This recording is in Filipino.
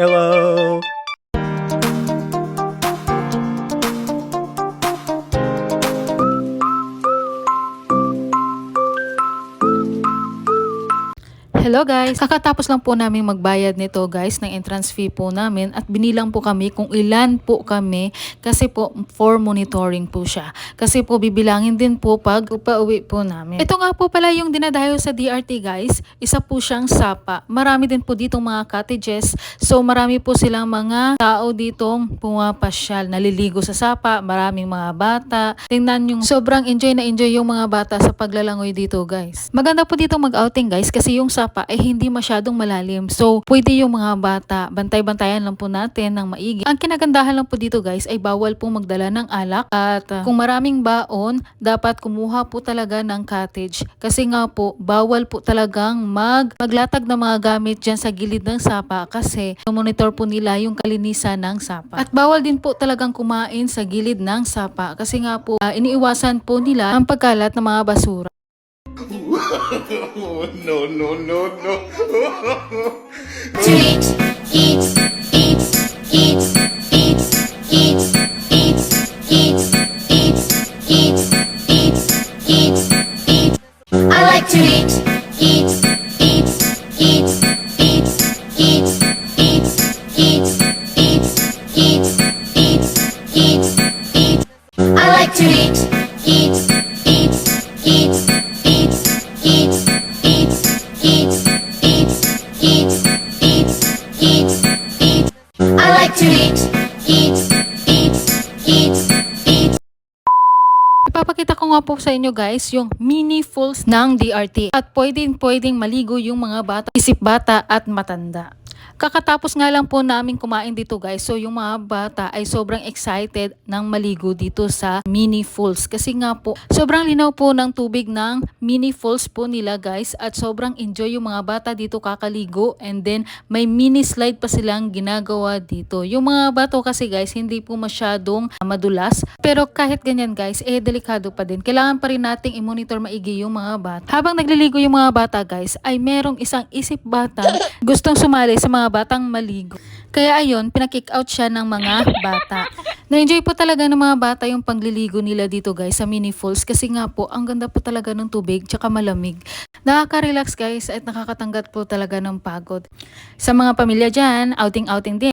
Hello. Hello guys! Kakatapos lang po namin magbayad nito guys ng entrance fee po namin at binilang po kami kung ilan po kami kasi po for monitoring po siya. Kasi po bibilangin din po pag pauwi po namin. Ito nga po pala yung dinadayo sa DRT guys. Isa po siyang sapa. Marami din po ditong mga cottages. So marami po silang mga tao ditong pumapasyal. Naliligo sa sapa. Maraming mga bata. Tingnan yung sobrang enjoy na enjoy yung mga bata sa paglalangoy dito guys. Maganda po dito mag-outing guys kasi yung sapa ay hindi masyadong malalim. So, pwede yung mga bata, bantay-bantayan lang po natin ng maigi. Ang kinagandahan lang po dito guys ay bawal pong magdala ng alak at kung maraming baon, dapat kumuha po talaga ng cottage. Kasi nga po, bawal po talagang maglatag ng mga gamit dyan sa gilid ng sapa kasi monitor po nila yung kalinisan ng sapa. At bawal din po talagang kumain sa gilid ng sapa kasi nga po iniiwasan po nila ang pagkalat ng mga basura. No, no, no, no. To eat, eat, eat, eat, eat, eat, eat, eat, eat, eat, eat, eat, eat. I like to eat, eat, eat, eat, eat, eat, eat, eat, eat, eat, eat, eat, eat. I like to eat, eat, eat, eat, eat, eat, eat, eat, eat, eat, eat, eat, eat. I like to eat, eat, eat, eat, eat. Ipapakita ko nga po sa inyo guys yung mini falls ng DRT at pwedeng maligo yung mga bata, isip bata at matanda. Kakatapos nga lang po namin kumain dito guys. So yung mga bata ay sobrang excited nang maligo dito sa mini falls. Kasi nga po sobrang linaw po ng tubig ng mini falls po nila guys. At sobrang enjoy yung mga bata dito kakaligo. And then may mini slide pa silang ginagawa dito. Yung mga bato kasi guys hindi po masyadong madulas. Pero kahit ganyan guys delikado pa din. Kailangan pa rin nating i-monitor maigi yung mga bata. Habang nagliligo yung mga bata guys ay merong isang isip bata gustong sumali sa mga batang maligo. Kaya ayun, pinakick out siya ng mga bata. Na-enjoy po talaga ng mga bata yung pagliligo nila dito guys sa mini falls kasi nga po ang ganda po talaga ng tubig tsaka malamig. Nakaka-relax guys at nakakatanggat po talaga ng pagod. Sa mga pamilya dyan, outing-outing din.